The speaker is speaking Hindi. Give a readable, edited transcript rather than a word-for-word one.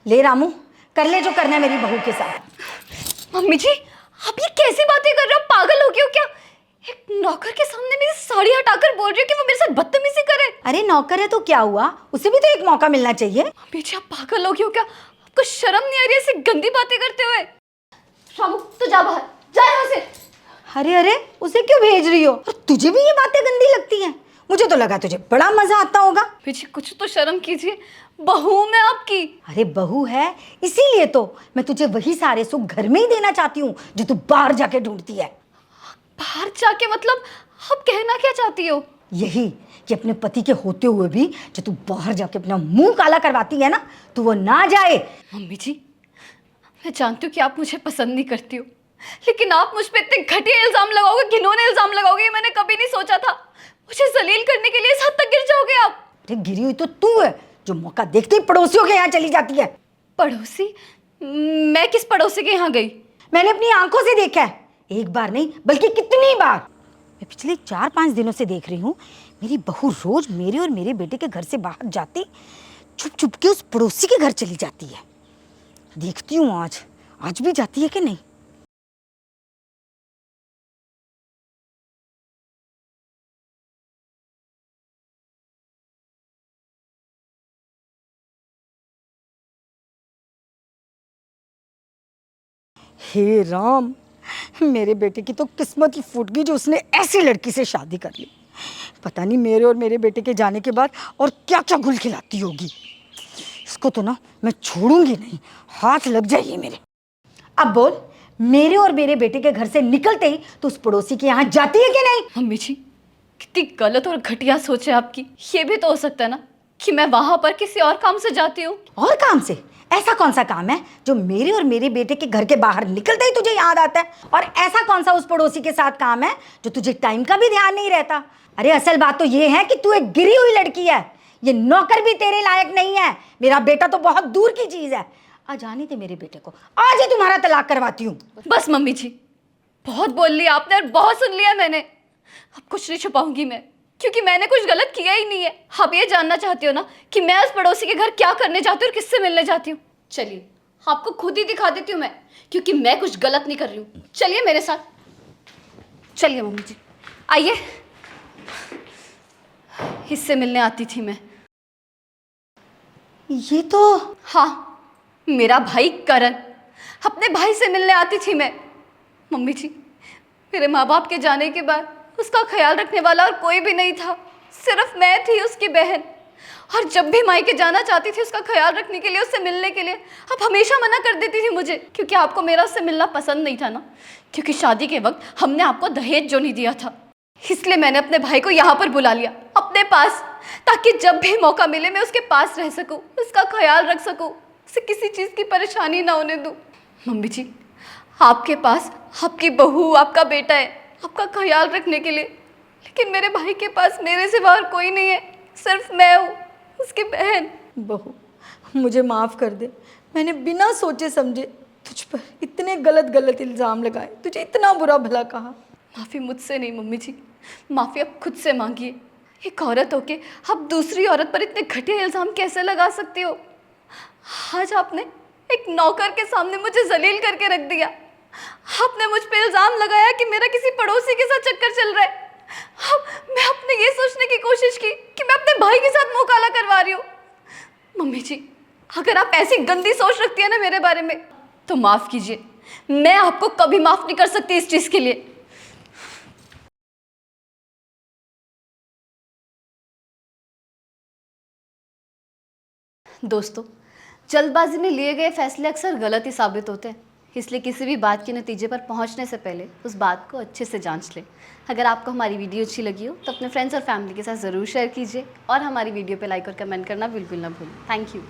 ले रामू, कर ले जो करना है मेरी बहू के साथ। मम्मी जी, आप ये कैसी बातें कर रहे हो? पागल हो गए हो क्या? एक नौकर के सामने मेरी साड़ी हटाकर बोल रही हो कि वो मेरे साथ बदतमीजी करे। अरे नौकर है तो क्या हुआ, उसे भी तो एक मौका मिलना चाहिए। मम्मी जी, आप पागल हो गए हो क्या? आपको शर्म नहीं आ रही ऐसी गंदी बातें करते हुए? रामू, तो जा बाहर, जा यहाँ से। अरे अरे, उसे क्यों भेज रही हो? और तुझे भी ये बातें गंदी लगती हैं? मुझे तो लगा तुझे बड़ा मजा आता होगा। मम्मी जी, कुछ तो शर्म कीजिए, बहू मैं आपकी। अरे बहू है इसीलिए तो मैं तुझे वही सारे सुख घर में ही देना चाहती हूँ जो तू बाहर जाके ढूंढती है। बाहर जाके मतलब? आप कहना क्या चाहती हो? यही कि अपने पति के होते हुए भी जो तू बाहर जाके अपना मुंह काला करवाती है ना, तो वो ना जाए। मम्मी जी, मैं जानती हूँ कि आप मुझे पसंद नहीं करती हो, लेकिन आप मुझ पे इतने घटिया इल्जाम लगाओगे, घिनौने इल्जाम लगाओगे, ये मैंने कभी नहीं सोचा था। मुझे जलील करने के लिए इस हद तक गिर जाओगे आप? अरे गिरी हुई तो तू है जो मौका देखते ही पड़ोसियों के यहाँ चली जाती है। पड़ोसी? मैं किस पड़ोसी के यहाँ गई? मैंने अपनी आंखों से देखा है, एक बार नहीं बल्कि कितनी बार। मैं पिछले 4-5 दिनों से देख रही हूँ मेरी बहू रोज मेरे और मेरे बेटे के घर से बाहर जाती चुप चुप के उस पड़ोसी के घर चली जाती है। देखती हूँ आज भी जाती है कि नहीं। हे राम, मेरे बेटे की तो किस्मत ही फूट गई जो उसने ऐसी लड़की से शादी कर ली। पता नहीं मेरे और मेरे बेटे के जाने के बाद और क्या क्या गुल खिलाती होगी। इसको तो ना मैं छोड़ूंगी नहीं, हाथ लग जाइए मेरे। अब बोल, मेरे और मेरे बेटे के घर से निकलते ही तो उस पड़ोसी के यहाँ जाती है कि नहीं? मम्मी जी, कितनी गलत और घटिया सोच है आपकी। ये भी तो हो सकता है ना कि मैं वहां पर किसी और काम से जाती हूँ। और काम से? ऐसा कौन सा काम है जो मेरे और मेरे बेटे के घर के बाहर निकलते ही तुझे याद आता है? और ऐसा कौन सा उस पड़ोसी के साथ काम है जो तुझे टाइम का भी ध्यान नहीं रहता? अरे असल बात तो ये है कि तू एक गिरी हुई लड़की है, ये नौकर भी तेरे लायक नहीं है। मेरा बेटा तो बहुत दूर की चीज है। जाने दे मेरे बेटे को, आज ही तुम्हारा तलाक करवाती हूँ। बस मम्मी जी, बहुत बोल लिया आपने और बहुत सुन लिया मैंने। अब कुछ नहीं छुपाऊंगी मैं, क्योंकि मैंने कुछ गलत किया ही नहीं है। आप ये जानना चाहती हो ना कि मैं उस पड़ोसी के घर क्या करने जाती हूँ और किससे मिलने जाती हूँ? चलिए आपको खुद ही दिखा देती हूँ मैं, क्योंकि मैं कुछ गलत नहीं कर रही हूँ। चलिए मेरे साथ, चलिए मम्मी जी, आइए। इससे मिलने आती थी मैं। ये तो हाँ, मेरा भाई करण, अपने भाई से मिलने आती थी मैं। मम्मी जी, मेरे माँ बाप के जाने के बाद उसका ख्याल रखने वाला और कोई भी नहीं था, सिर्फ मैं थी उसकी बहन। और जब भी मायके जाना चाहती थी उसका ख्याल रखने के लिए, उससे मिलने के लिए, आप हमेशा मना कर देती थी मुझे, क्योंकि आपको मेरा उससे मिलना पसंद नहीं था ना। क्योंकि शादी के वक्त हमने आपको दहेज जो नहीं दिया था, इसलिए मैंने अपने भाई को यहाँ पर बुला लिया अपने पास, ताकि जब भी मौका मिले मैं उसके पास रह सकूँ, उसका ख्याल रख सकूँ, उसे किसी चीज़ की परेशानी ना होने दूँ। मम्मी जी, आपके पास आपकी बहू, आपका बेटा है आपका ख्याल रखने के लिए, लेकिन मेरे भाई के पास मेरे सिवा और कोई नहीं है, सिर्फ मैं हूँ, उसकी बहन। बहू, मुझे माफ़ कर दे। मैंने बिना सोचे समझे तुझ पर इतने गलत इल्ज़ाम लगाए, तुझे इतना बुरा भला कहा। माफ़ी मुझसे नहीं मम्मी जी, माफ़ी आप खुद से मांगिए। एक औरत होके आप दूसरी औरत पर इतने घटिया इल्ज़ाम कैसे लगा सकती हो? आज आपने एक नौकर के सामने मुझे जलील करके रख दिया। आपने मुझ पे इल्ज़ाम लगाया कि मेरा किसी पड़ोसी के साथ चक्कर चल रहा है। अब मैं अपने ये सोचने की कोशिश की कि मैं अपने भाई के साथ मुंह काला करवा रही हूँ। मम्मी जी, अगर आप ऐसी गंदी सोच रखती है ना मेरे बारे में, तो माफ़ कीजिए, मैं आपको कभी माफ़ नहीं कर सकती इस चीज़ के लिए। दोस्तों, जल्दबाजी में लिए गए फैसले अक्सर गलत ही साबित होते हैं, इसलिए किसी भी बात के नतीजे पर पहुंचने से पहले उस बात को अच्छे से जांच लें। अगर आपको हमारी वीडियो अच्छी लगी हो तो अपने फ्रेंड्स और फैमिली के साथ ज़रूर शेयर कीजिए और हमारी वीडियो पे लाइक और कमेंट करना बिल्कुल ना भूलें। Thank you.